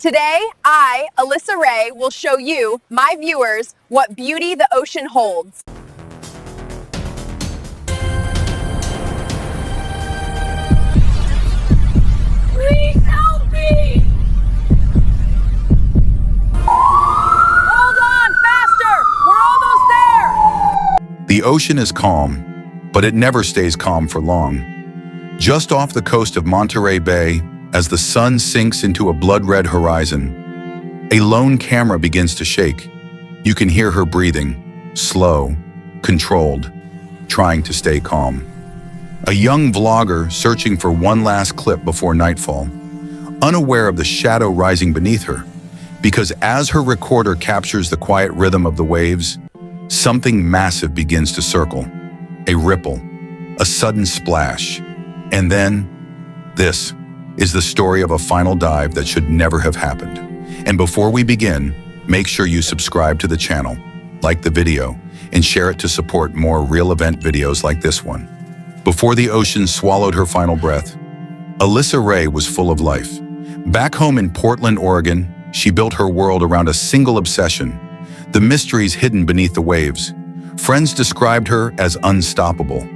Today, I, Alyssa Ray, will show you, my viewers, what beauty the ocean holds. Please help me! Hold on, faster! We're almost there! The ocean is calm, but it never stays calm for long. Just off the coast of Monterey Bay, as the sun sinks into a blood-red horizon, a lone camera begins to shake. You can hear her breathing, slow, controlled, trying to stay calm. A young vlogger searching for one last clip before nightfall, unaware of the shadow rising beneath her, because as her recorder captures the quiet rhythm of the waves, something massive begins to circle. A ripple, a sudden splash, and then this is the story of a final dive that should never have happened. And before we begin, make sure you subscribe to the channel, like the video, and share it to support more real event videos like this one. Before the ocean swallowed her final breath, Alyssa Ray was full of life. Back home in Portland, Oregon, she built her world around a single obsession: the mysteries hidden beneath the waves. Friends described her as unstoppable,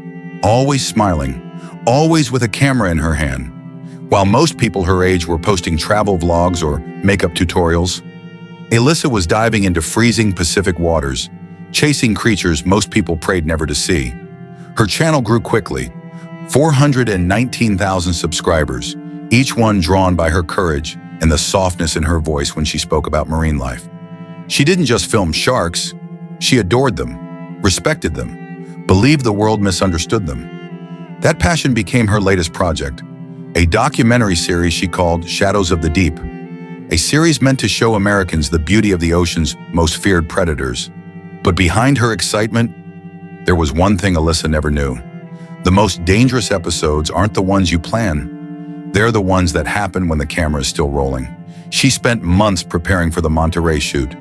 always smiling, always with a camera in her hand. While most people her age were posting travel vlogs or makeup tutorials, Alyssa was diving into freezing Pacific waters, chasing creatures most people prayed never to see. Her channel grew quickly, 419,000 subscribers, each one drawn by her courage and the softness in her voice when she spoke about marine life. She didn't just film sharks, she adored them, respected them, believed the world misunderstood them. That passion became her latest project, a documentary series she called Shadows of the Deep, a series meant to show Americans the beauty of the ocean's most feared predators. But behind her excitement, there was one thing Alyssa never knew. The most dangerous episodes aren't the ones you plan. They're the ones that happen when the camera is still rolling. She spent months preparing for the Monterey shoot,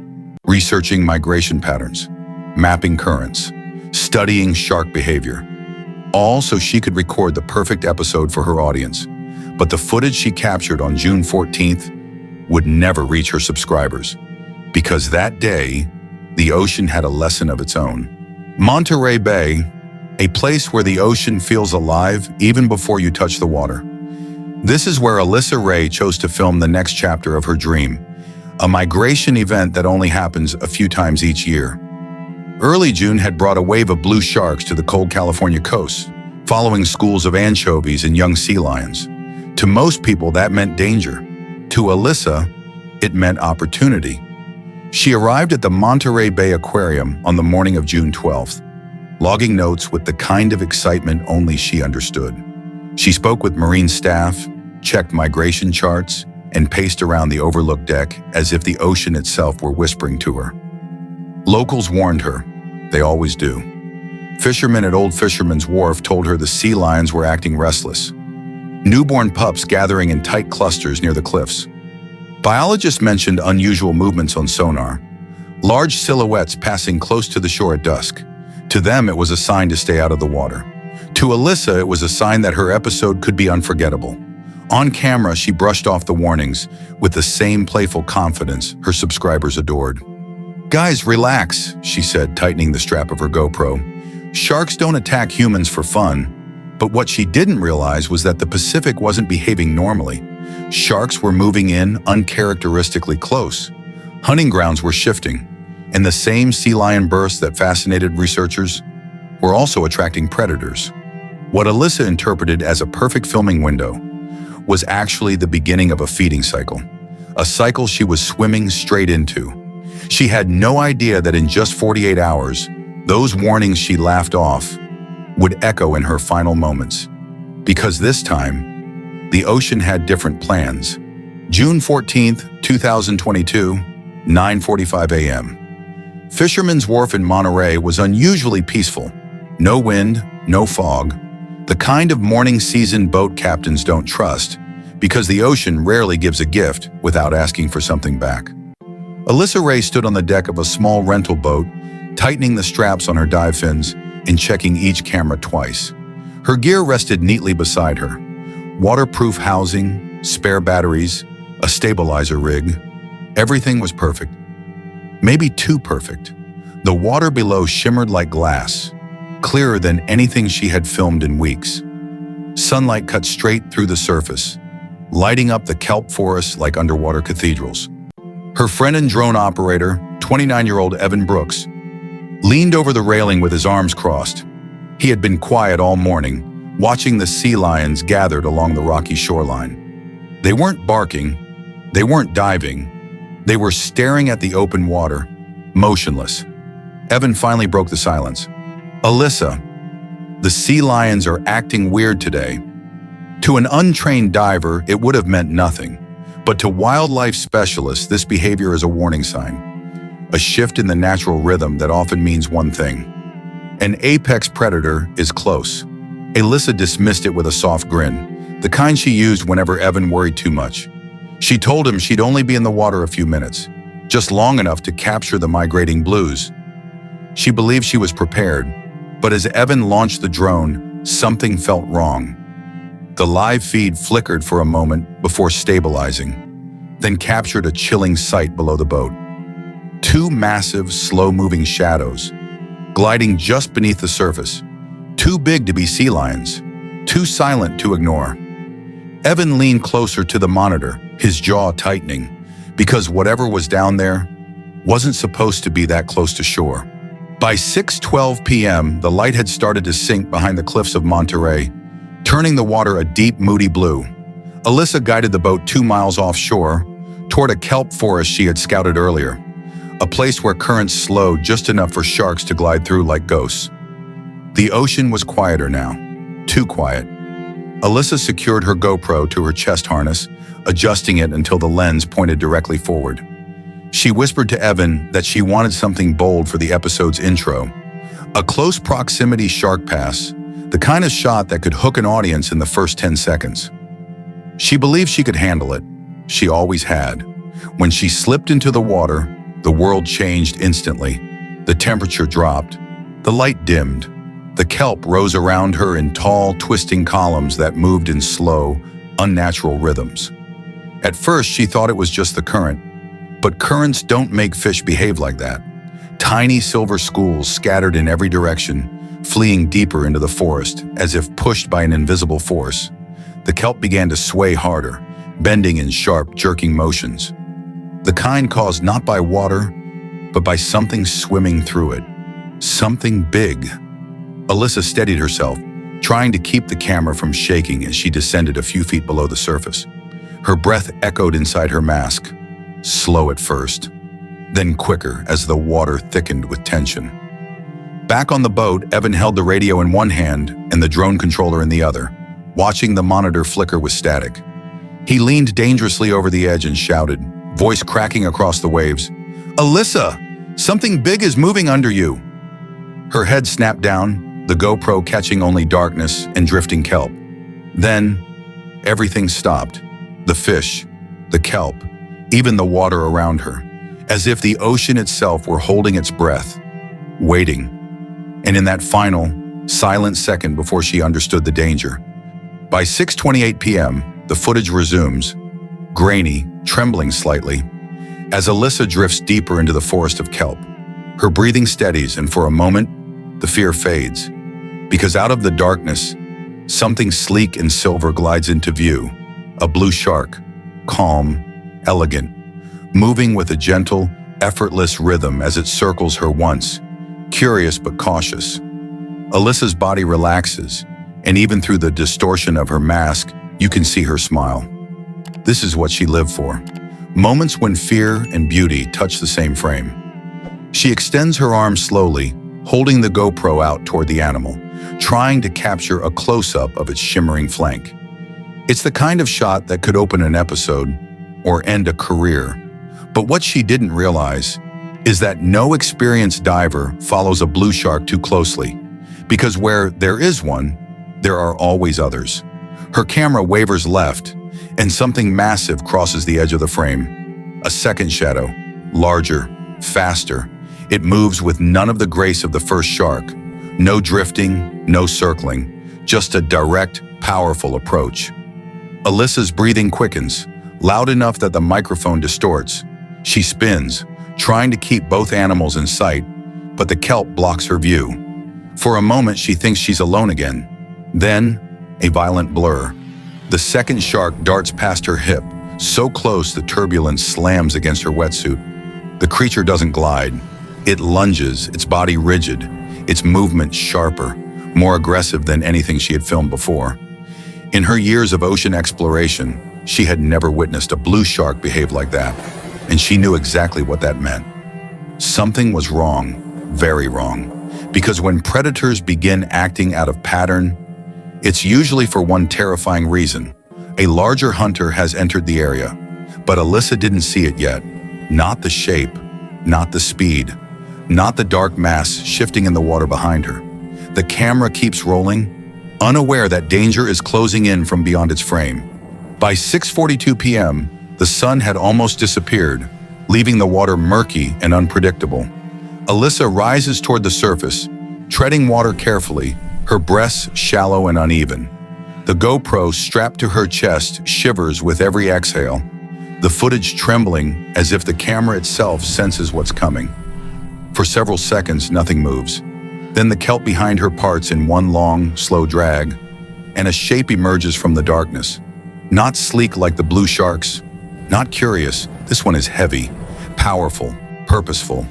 researching migration patterns, mapping currents, studying shark behavior, all so she could record the perfect episode for her audience. But the footage she captured on June 14th would never reach her subscribers, because that day, the ocean had a lesson of its own. Monterey Bay, a place where the ocean feels alive even before you touch the water. This is where Alyssa Ray chose to film the next chapter of her dream, a migration event that only happens a few times each year. Early June had brought a wave of blue sharks to the cold California coast, following schools of anchovies and young sea lions. To most people, that meant danger. To Alyssa, it meant opportunity. She arrived at the Monterey Bay Aquarium on the morning of June 12th, logging notes with the kind of excitement only she understood. She spoke with marine staff, checked migration charts, and paced around the overlooked deck as if the ocean itself were whispering to her. Locals warned her. They always do. Fishermen at Old Fisherman's Wharf told her the sea lions were acting restless. Newborn pups gathering in tight clusters near the cliffs. Biologists mentioned unusual movements on sonar, large silhouettes passing close to the shore at dusk. To them, it was a sign to stay out of the water. To Alyssa, it was a sign that her episode could be unforgettable. On camera, she brushed off the warnings with the same playful confidence her subscribers adored. "Guys, relax," she said, tightening the strap of her GoPro. "Sharks don't attack humans for fun." But what she didn't realize was that the Pacific wasn't behaving normally. Sharks were moving in uncharacteristically close. Hunting grounds were shifting, and the same sea lion bursts that fascinated researchers were also attracting predators. What Alyssa interpreted as a perfect filming window was actually the beginning of a feeding cycle, a cycle she was swimming straight into. She had no idea that in just 48 hours, those warnings she laughed off would echo in her final moments. Because this time, the ocean had different plans. June 14th, 2022, 9:45 a.m. Fisherman's Wharf in Monterey was unusually peaceful. No wind, no fog. The kind of morning season boat captains don't trust, because the ocean rarely gives a gift without asking for something back. Alyssa Ray stood on the deck of a small rental boat, tightening the straps on her dive fins and checking each camera twice. Her gear rested neatly beside her. Waterproof housing, spare batteries, a stabilizer rig. Everything was perfect. Maybe too perfect. The water below shimmered like glass, clearer than anything she had filmed in weeks. Sunlight cut straight through the surface, lighting up the kelp forest like underwater cathedrals. Her friend and drone operator, 29-year-old Evan Brooks, leaned over the railing with his arms crossed. He had been quiet all morning, watching the sea lions gathered along the rocky shoreline. They weren't barking, they weren't diving, they were staring at the open water, motionless. Evan finally broke the silence. "Alyssa, the sea lions are acting weird today." To an untrained diver, it would have meant nothing. But to wildlife specialists, this behavior is a warning sign. A shift in the natural rhythm that often means one thing. An apex predator is close. Alyssa dismissed it with a soft grin, the kind she used whenever Evan worried too much. She told him she'd only be in the water a few minutes, just long enough to capture the migrating blues. She believed she was prepared, but as Evan launched the drone, something felt wrong. The live feed flickered for a moment before stabilizing, then captured a chilling sight below the boat. Two massive, slow-moving shadows, gliding just beneath the surface, too big to be sea lions, too silent to ignore. Evan leaned closer to the monitor, his jaw tightening, because whatever was down there wasn't supposed to be that close to shore. By 6:12 p.m., the light had started to sink behind the cliffs of Monterey, turning the water a deep, moody blue. Alyssa guided the boat 2 miles offshore, toward a kelp forest she had scouted earlier, a place where currents slowed just enough for sharks to glide through like ghosts. The ocean was quieter now, too quiet. Alyssa secured her GoPro to her chest harness, adjusting it until the lens pointed directly forward. She whispered to Evan that she wanted something bold for the episode's intro, a close proximity shark pass, the kind of shot that could hook an audience in the first 10 seconds. She believed she could handle it. She always had. When she slipped into the water, the world changed instantly. The temperature dropped. The light dimmed. The kelp rose around her in tall, twisting columns that moved in slow, unnatural rhythms. At first, she thought it was just the current. But currents don't make fish behave like that. Tiny silver schools scattered in every direction, fleeing deeper into the forest, as if pushed by an invisible force. The kelp began to sway harder, bending in sharp, jerking motions. The kind caused not by water, but by something swimming through it. Something big. Alyssa steadied herself, trying to keep the camera from shaking as she descended a few feet below the surface. Her breath echoed inside her mask, slow at first, then quicker as the water thickened with tension. Back on the boat, Evan held the radio in one hand and the drone controller in the other, watching the monitor flicker with static. He leaned dangerously over the edge and shouted, voice cracking across the waves, "Alyssa, something big is moving under you." Her head snapped down, the GoPro catching only darkness and drifting kelp. Then, everything stopped. The fish, the kelp, even the water around her, as if the ocean itself were holding its breath, waiting. And in that final, silent second before she understood the danger. By 6:28 p.m., the footage resumes, grainy, trembling slightly, as Alyssa drifts deeper into the forest of kelp. Her breathing steadies, and for a moment, the fear fades. Because out of the darkness, something sleek and silver glides into view, a blue shark, calm, elegant, moving with a gentle, effortless rhythm as it circles her once, curious but cautious. Alyssa's body relaxes, and even through the distortion of her mask, you can see her smile. This is what she lived for. Moments when fear and beauty touch the same frame. She extends her arm slowly, holding the GoPro out toward the animal, trying to capture a close-up of its shimmering flank. It's the kind of shot that could open an episode or end a career. But what she didn't realize is that no experienced diver follows a blue shark too closely, because where there is one, there are always others. Her camera wavers left, and something massive crosses the edge of the frame. A second shadow, larger, faster. It moves with none of the grace of the first shark. No drifting, no circling, just a direct, powerful approach. Alyssa's breathing quickens, loud enough that the microphone distorts. She spins, trying to keep both animals in sight, but the kelp blocks her view. For a moment, she thinks she's alone again. Then, a violent blur. The second shark darts past her hip, so close the turbulence slams against her wetsuit. The creature doesn't glide. It lunges, its body rigid, its movement sharper, more aggressive than anything she had filmed before. In her years of ocean exploration, she had never witnessed a blue shark behave like that, and she knew exactly what that meant. Something was wrong, very wrong, because when predators begin acting out of pattern, it's usually for one terrifying reason. A larger hunter has entered the area, but Alyssa didn't see it yet. Not the shape, not the speed, not the dark mass shifting in the water behind her. The camera keeps rolling, unaware that danger is closing in from beyond its frame. By 6:42 p.m., the sun had almost disappeared, leaving the water murky and unpredictable. Alyssa rises toward the surface, treading water carefully, her breaths shallow and uneven. The GoPro strapped to her chest shivers with every exhale, the footage trembling as if the camera itself senses what's coming. For several seconds, nothing moves. Then the kelp behind her parts in one long, slow drag, and a shape emerges from the darkness. Not sleek like the blue sharks, not curious. This one is heavy, powerful, purposeful.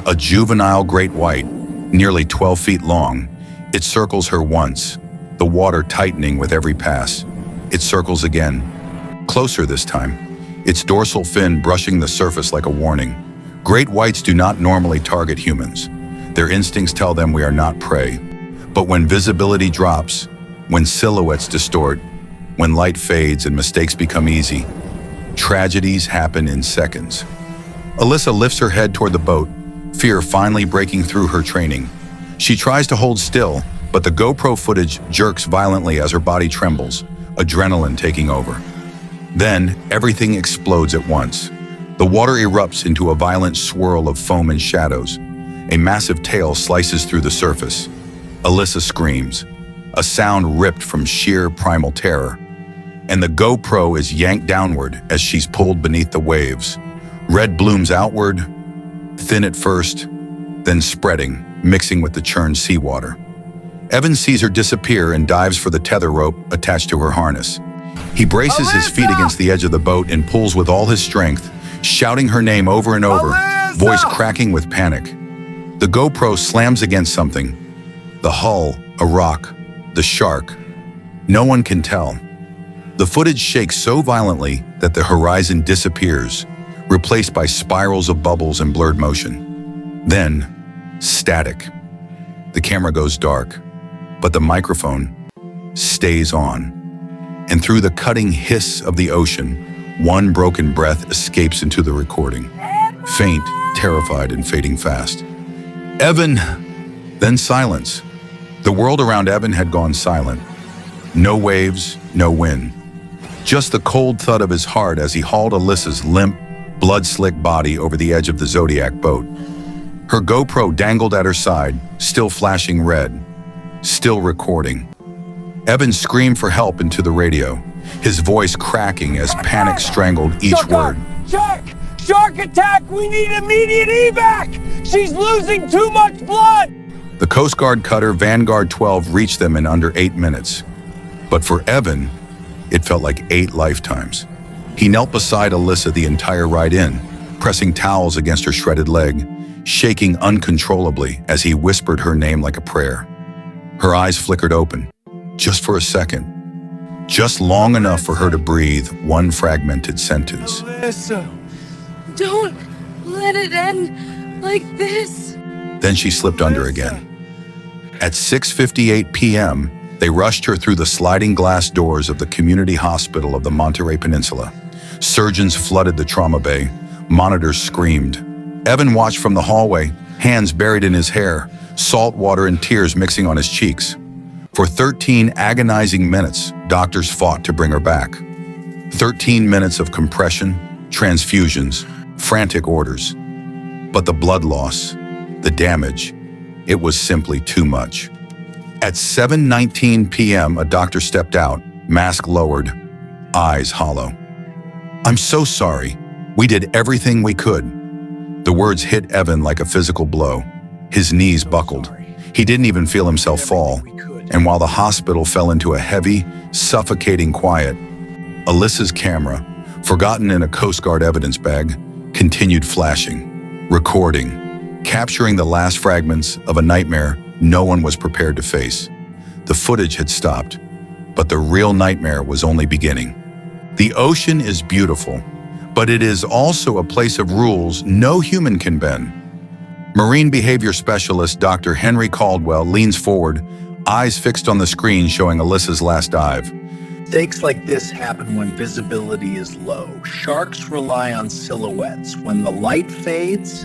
A juvenile great white, nearly 12 feet long. It circles her once, the water tightening with every pass. It circles again, closer this time, its dorsal fin brushing the surface like a warning. Great whites do not normally target humans. Their instincts tell them we are not prey. But when visibility drops, when silhouettes distort, when light fades and mistakes become easy, tragedies happen in seconds. Alyssa lifts her head toward the boat, fear finally breaking through her training. She tries to hold still, but the GoPro footage jerks violently as her body trembles, adrenaline taking over. Then, everything explodes at once. The water erupts into a violent swirl of foam and shadows. A massive tail slices through the surface. Alyssa screams, a sound ripped from sheer primal terror. And the GoPro is yanked downward as she's pulled beneath the waves. Red blooms outward, thin at first, then spreading, mixing with the churned seawater. Evan sees her disappear and dives for the tether rope attached to her harness. He braces his feet against the edge of the boat and pulls with all his strength, shouting her name over and over, voice cracking with panic. The GoPro slams against something. The hull, a rock, the shark. No one can tell. The footage shakes so violently that the horizon disappears, replaced by spirals of bubbles and blurred motion. Then, static. The camera goes dark, but the microphone stays on. And through the cutting hiss of the ocean, one broken breath escapes into the recording. Faint, terrified, and fading fast. Evan! Then silence. The world around Evan had gone silent. No waves, no wind. Just the cold thud of his heart as he hauled Alyssa's limp, blood-slick body over the edge of the Zodiac boat. Her GoPro dangled at her side, still flashing red, still recording. Evan screamed for help into the radio, his voice cracking as panic strangled each word. Shark attack! We need immediate evac! She's losing too much blood! The Coast Guard cutter Vanguard 12 reached them in under 8 minutes. But for Evan, it felt like 8 lifetimes. He knelt beside Alyssa the entire ride in, pressing towels against her shredded leg, shaking uncontrollably as he whispered her name like a prayer. Her eyes flickered open, just for a second, just long enough for her to breathe one fragmented sentence. Alyssa! Don't let it end like this. Then she slipped under again. At 6:58 p.m., they rushed her through the sliding glass doors of the community hospital of the Monterey Peninsula. Surgeons flooded the trauma bay. Monitors screamed. Evan watched from the hallway, hands buried in his hair, salt water and tears mixing on his cheeks. For 13 agonizing minutes, doctors fought to bring her back. 13 minutes of compression, transfusions, frantic orders. But the blood loss, the damage, it was simply too much. At 7:19 p.m., a doctor stepped out, mask lowered, eyes hollow. "I'm so sorry. We did everything we could." The words hit Evan like a physical blow. His knees buckled. He didn't even feel himself fall. And while the hospital fell into a heavy, suffocating quiet, Alyssa's camera, forgotten in a Coast Guard evidence bag, continued flashing, recording, capturing the last fragments of a nightmare no one was prepared to face. The footage had stopped, but the real nightmare was only beginning. The ocean is beautiful, but it is also a place of rules no human can bend. Marine behavior specialist Dr. Henry Caldwell leans forward, eyes fixed on the screen showing Alyssa's last dive. Mistakes like this happen when visibility is low. Sharks rely on silhouettes. When the light fades,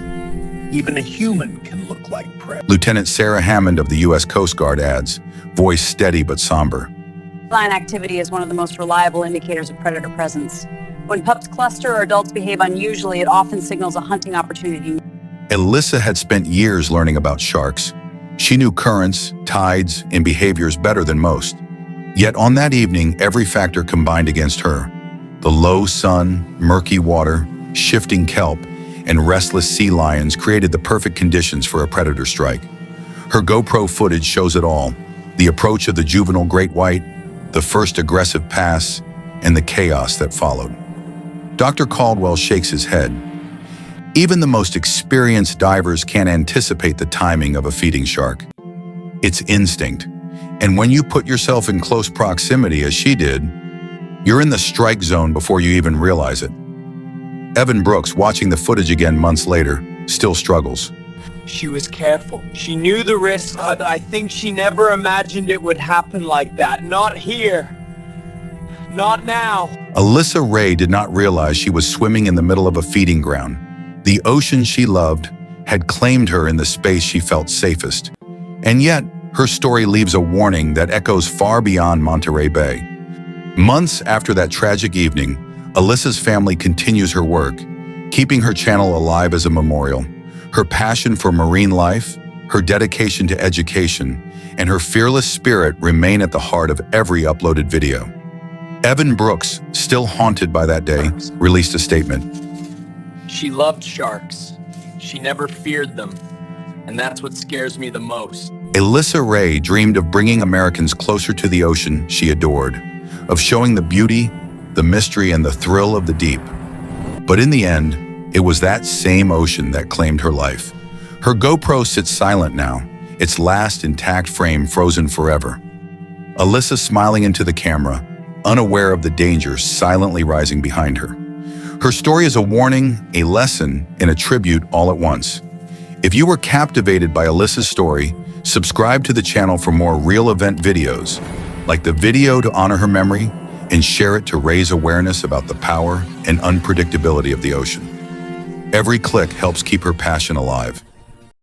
even a human can look like prey. Lieutenant Sarah Hammond of the U.S. Coast Guard adds, voice steady but somber. Line activity is one of the most reliable indicators of predator presence. When pups cluster or adults behave unusually, it often signals a hunting opportunity. Alyssa had spent years learning about sharks. She knew currents, tides, and behaviors better than most. Yet on that evening, every factor combined against her. The low sun, murky water, shifting kelp, and restless sea lions created the perfect conditions for a predator strike. Her GoPro footage shows it all: the approach of the juvenile great white, the first aggressive pass, and the chaos that followed. Dr. Caldwell shakes his head. Even the most experienced divers can't anticipate the timing of a feeding shark. It's instinct. And when you put yourself in close proximity, as she did, you're in the strike zone before you even realize it. Evan Brooks, watching the footage again months later, still struggles. She was careful. She knew the risks, but I think she never imagined it would happen like that. Not here. Not now. Alyssa Ray did not realize she was swimming in the middle of a feeding ground. The ocean she loved had claimed her in the space she felt safest. And yet, her story leaves a warning that echoes far beyond Monterey Bay. Months after that tragic evening, Alyssa's family continues her work, keeping her channel alive as a memorial. Her passion for marine life, her dedication to education, and her fearless spirit remain at the heart of every uploaded video. Evan Brooks, still haunted by that day, released a statement. She loved sharks. She never feared them. And that's what scares me the most. Alyssa Ray dreamed of bringing Americans closer to the ocean she adored, of showing the beauty, the mystery, and the thrill of the deep. But in the end, it was that same ocean that claimed her life. Her GoPro sits silent now, its last intact frame frozen forever. Alyssa smiling into the camera, unaware of the dangers silently rising behind her. Her story is a warning, a lesson, and a tribute all at once. If you were captivated by Alyssa's story, subscribe to the channel for more real event videos, like the video to honor her memory, and share it to raise awareness about the power and unpredictability of the ocean. Every click helps keep her passion alive.